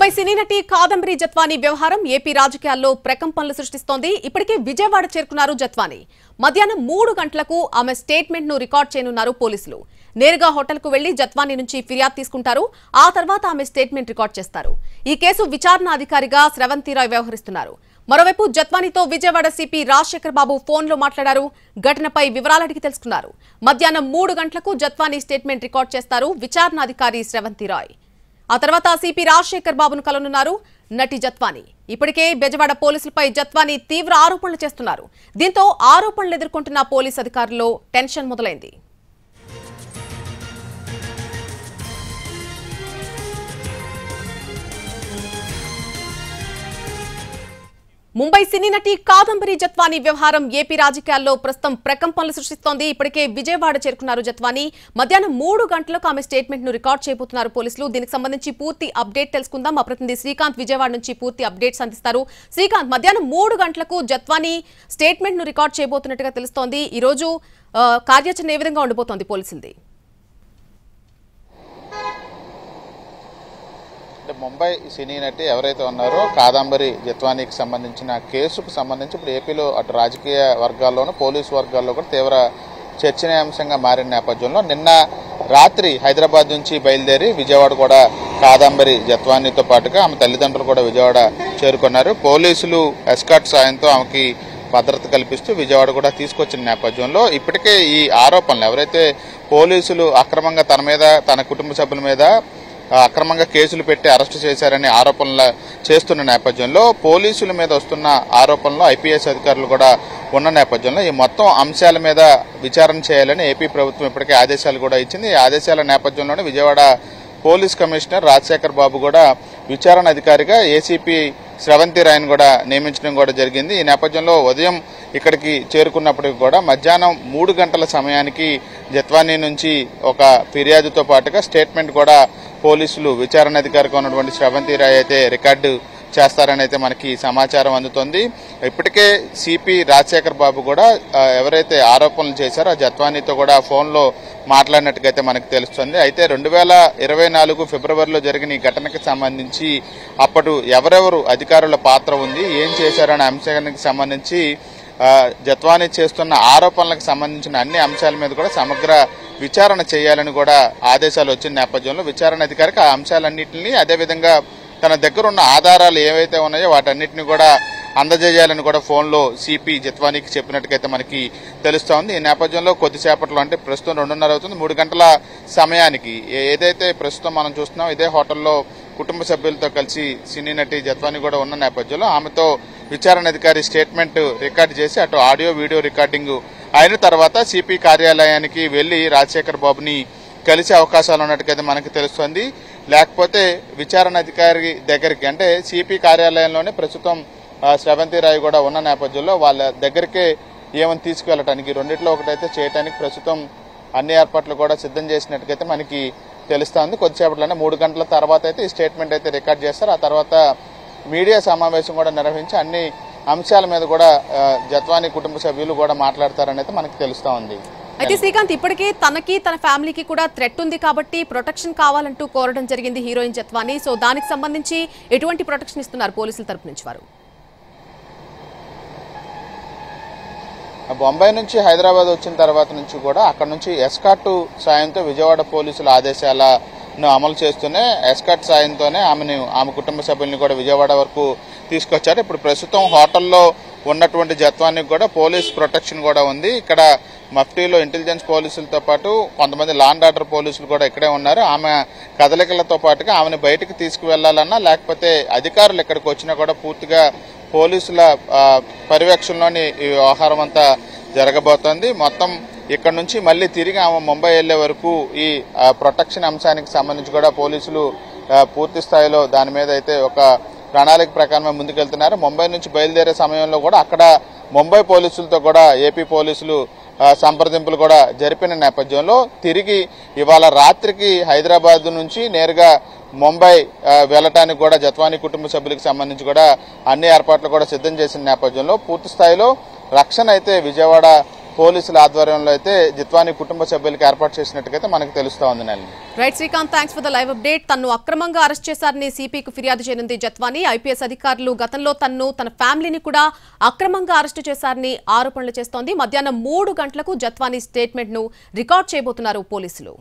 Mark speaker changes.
Speaker 1: ముంబై సినీ నటి కాదంబరి జత్వానీ వ్యవహారం ఏపీ రాజకీయాల్లో ప్రకంపనలు సృష్టిస్తోంది. ఇప్పటికే విజయవాడ చేరుకున్నారు జత్వానీ. మధ్యాహ్నం 3 గంటలకు ఆమె స్టేట్మెంట్ ను రికార్డ్ చేయనున్నారు పోలీసులు. నేరుగా హోటల్ కు వెళ్లి జత్వానీ నుంచి ఫిర్యాదు తీసుకుంటారు. ఆ తర్వాత ఆమె స్టేట్మెంట్ రికార్డ్ చేస్తారు. ఈ కేసు విచారణ అధికారిగా శ్రవంతి రాయ్ వ్యవహరిస్తున్నారు. మరోవైపు జత్వానీతో విజయవాడ సిపి రాజశేఖర్ బాబు ఫోన్లో మాట్లాడారు. ఘటనపై వివరాలు అడిగి తెలుసుకున్నారు. మధ్యాహ్నం 3 గంటలకు జత్వానీ స్టేట్మెంట్ రికార్డ్ చేస్తారు విచారణ అధికారి శ్రవంతి రాయ్. ఆ తర్వాత సిపి రాజశేఖర్ బాబును కలనున్నారు నటి జత్వానీ. ఇప్పటికే బెజవాడ పోలీసులపై జత్వానీ తీవ్ర ఆరోపణలు చేస్తున్నారు. దీంతో ఆరోపణలు ఎదుర్కొంటున్న పోలీసు అధికారుల్లో టెన్షన్ మొదలైంది. ముంబై సినీ నటి కాదంబరి జత్వానీ వ్యవహారం ఏపీ రాజకీయాల్లో ప్రస్తుతం ప్రకంపనలు సృష్టిస్తోంది. ఇప్పటికే విజయవాడ చేరుకున్నారు జత్వానీ. మధ్యాహ్నం 3 గంటలకు ఆమె స్టేట్మెంట్ ను రికార్డ్ చేయబోతున్నారు పోలీసులు. దీనికి సంబంధించి పూర్తి అప్డేట్ తెలుసుకుందాం. మా ప్రతినిధి శ్రీకాంత్ విజయవాడ నుంచి పూర్తి అప్డేట్స్ అందిస్తారు. శ్రీకాంత్, మధ్యాహ్నం 3 గంటలకు జత్వానీ స్టేట్మెంట్ ను రికార్డ్ చేయబోతున్నట్టుగా తెలుస్తోంది. ఈ రోజు కార్యాచరణ ఏ విధంగా ఉండబోతోంది పోలీసులది?
Speaker 2: ముంబై సినీ నటి ఎవరైతే ఉన్నారో కాదంబరి జత్వానీకి సంబంధించిన కేసుకు సంబంధించి ఇప్పుడు ఏపీలో అటు రాజకీయ వర్గాల్లోనూ పోలీసు వర్గాల్లో కూడా తీవ్ర చర్చనీయాంశంగా మారిన నేపథ్యంలో నిన్న రాత్రి హైదరాబాద్ నుంచి బయలుదేరి విజయవాడ కూడా కాదంబరి జత్వానీతో పాటుగా ఆమె తల్లిదండ్రులు కూడా విజయవాడ చేరుకున్నారు. పోలీసులు ఎస్కార్ట్ సాయంతో ఆమెకి భద్రత కల్పిస్తూ విజయవాడ కూడా తీసుకొచ్చిన నేపథ్యంలో ఇప్పటికే ఈ ఆరోపణలు ఎవరైతే పోలీసులు అక్రమంగా తన మీద తన కుటుంబ సభ్యుల మీద అక్రమంగా కేసులు పెట్టి అరెస్టు చేశారని ఆరోపణలు చేస్తున్న నేపథ్యంలో పోలీసుల మీద వస్తున్న ఆరోపణలు ఐపీఎస్ అధికారులు కూడా ఉన్న నేపథ్యంలో ఈ మొత్తం అంశాల మీద విచారణ చేయాలని ఏపీ ప్రభుత్వం ఇప్పటికే ఆదేశాలు కూడా ఇచ్చింది. ఈ ఆదేశాల నేపథ్యంలోనే విజయవాడ పోలీస్ కమిషనర్ రాజశేఖర్ బాబు కూడా విచారణ అధికారిగా ఏసీపీ శ్రవంతి రాయ్ను కూడా నియమించడం కూడా జరిగింది. ఈ నేపథ్యంలో ఉదయం ఇక్కడికి చేరుకున్నప్పటికీ కూడా మధ్యాహ్నం 3 గంటల సమయానికి జత్వానీ నుంచి ఒక ఫిర్యాదుతో పాటుగా స్టేట్మెంట్ కూడా పోలీసులు విచారణ అధికారిగా ఉన్నటువంటి శ్రవంతి రాయ్ అయితే రికార్డు చేస్తారని అయితే మనకి సమాచారం అందుతోంది. ఇప్పటికే సిపి రాజశేఖర్ బాబు కూడా ఎవరైతే ఆరోపణలు చేశారో ఆ జత్వానీతో కూడా ఫోన్లో మాట్లాడినట్టుగైతే మనకు తెలుస్తుంది. అయితే 2024 ఫిబ్రవరిలో జరిగిన ఈ ఘటనకు సంబంధించి అప్పుడు ఎవరెవరు అధికారుల పాత్ర ఉంది, ఏం చేశారనే అంశానికి సంబంధించి జత్వానీ చేస్తున్న ఆరోపణలకు సంబంధించిన అన్ని అంశాల మీద కూడా సమగ్ర విచారణ చేయాలని కూడా ఆదేశాలు వచ్చిన నేపథ్యంలో విచారణ అధికారికి ఆ అంశాలన్నింటినీ అదేవిధంగా తన దగ్గర ఉన్న ఆధారాలు ఏవైతే ఉన్నాయో వాటన్నిటిని కూడా అందజేయాలని కూడా ఫోన్లో సిపి జత్వానీకి చెప్పినట్టుగైతే మనకి తెలుస్తోంది. ఈ నేపథ్యంలో కొద్దిసేపట్లో అంటే ప్రస్తుతం 2:30 అవుతుంది. 3 గంటల సమయానికి ఏదైతే ప్రస్తుతం మనం చూస్తున్నాం ఇదే హోటల్లో కుటుంబ సభ్యులతో కలిసి సినీ నటి జత్వానీ కూడా ఉన్న నేపథ్యంలో ఆమెతో విచారణ అధికారి స్టేట్మెంట్ రికార్డు చేసి అటు ఆడియో వీడియో రికార్డింగ్ అయిన తర్వాత సిపి కార్యాలయానికి వెళ్లి రాజశేఖర్ బాబుని కలిసే అవకాశాలు ఉన్నట్టుగా మనకి తెలుస్తుంది. లేకపోతే విచారణ అధికారి దగ్గరికి అంటే సిపి కార్యాలయంలోనే ప్రస్తుతం శ్రవంతి రాయ్ కూడా ఉన్న నేపథ్యంలో వాళ్ళ దగ్గరికే ఏమని తీసుకువెళ్ళటానికి రెండిట్లో ఒకటైతే చేయడానికి ప్రస్తుతం అన్ని ఏర్పాట్లు కూడా సిద్ధం చేసినట్టుగైతే మనకి తెలుస్తోంది. కొద్దిసేపట్లోనే 3 గంటల తర్వాత అయితే ఈ స్టేట్మెంట్ అయితే రికార్డ్ చేస్తారు. ఆ తర్వాత మీడియా సమావేశం కూడా నిర్వహించి అన్ని అంశాల మీద కూడా జత్వానీ కుటుంబ సభ్యులు కూడా మాట్లాడతారని అయితే మనకి తెలుస్తా ఉంది.
Speaker 1: అయితే శ్రీకాంత్, ఇప్పటికే తనకి తన ఫ్యామిలీకి కూడా థ్రెట్ ఉంది కాబట్టి ప్రొటెక్షన్ కావాలంటూ కోరడం జరిగింది హీరోయిన్ జత్వానీ. సో దానికి సంబంధించి ఎటువంటి ప్రొటెక్షన్ ఇస్తున్నారు పోలీసుల తరపు నుంచి వారు?
Speaker 2: బొంబాయి నుంచి హైదరాబాద్ వచ్చిన తర్వాత నుంచి కూడా అక్కడ నుంచి ఎస్కార్ట్ సాయంతో విజయవాడ పోలీసుల ఆదేశాలను అమలు చేస్తూనే ఎస్కార్ట్ సాయంతోనే ఆమె కుటుంబ సభ్యుల్ని కూడా విజయవాడ వరకు తీసుకొచ్చారు. ఇప్పుడు ప్రస్తుతం హోటల్లో ఉన్నటువంటి జత్వానీకి కూడా పోలీస్ ప్రొటెక్షన్ కూడా ఉంది. ఇక్కడ మఫ్టీలో ఇంటెలిజెన్స్ పోలీసులతో పాటు కొంతమంది లా అండ్ ఆర్డర్ పోలీసులు కూడా ఇక్కడే ఉన్నారు. ఆమె కదలికలతో పాటుగా ఆమెను బయటకు తీసుకువెళ్లాలన్నా లేకపోతే అధికారులు ఇక్కడికి వచ్చినా కూడా పూర్తిగా పోలీసుల పర్యవేక్షణలోని ఈ వ్యవహారం అంతా జరగబోతోంది. మొత్తం ఇక్కడ నుంచి మళ్ళీ తిరిగి ఆమె ముంబై వెళ్లే వరకు ఈ ప్రొటెక్షన్ అంశానికి సంబంధించి కూడా పోలీసులు పూర్తి స్థాయిలో దాని మీద అయితే ఒక ప్రణాళిక ప్రకారమే ముందుకెళ్తున్నారు. ముంబై నుంచి బయలుదేరే సమయంలో కూడా అక్కడ ముంబై పోలీసులతో కూడా ఏపీ పోలీసులు సంప్రదింపులు కూడా జరిపిన నేపథ్యంలో తిరిగి ఇవాళ రాత్రికి హైదరాబాద్ నుంచి నేరుగా ముంబై వెళ్లటానికి కూడా జత్వానీ కుటుంబ సభ్యులకు సంబంధించి కూడా అన్ని ఏర్పాట్లు కూడా సిద్ధం చేసిన నేపథ్యంలో పూర్తి స్థాయిలో రక్షణ అయితే విజయవాడ పోలీసుల ఆధ్వర్యంలో అయితే జిత్వానీ కుటుంబ సభ్యులకు ఏర్పాటు చేసినట్టుగా మనకు తెలుస్తా ఉంది. Nalini.
Speaker 1: Right Srikanth, thanks for the live update. తన్ను అక్రమంగా అరెస్ట్ చేశారని సిపికి ఫిర్యాదు చేయనుంది జత్వానీ. ఐపీఎస్ అధికారులు గతంలో తన ఫ్యామిలీని కూడా అక్రమంగా అరెస్టు చేశారని ఆరోపణలు చేస్తోంది. మధ్యాహ్నం 3 గంటలకు జత్వానీ స్టేట్మెంట్ ను రికార్డ్ చేయబోతున్నారు పోలీసులు.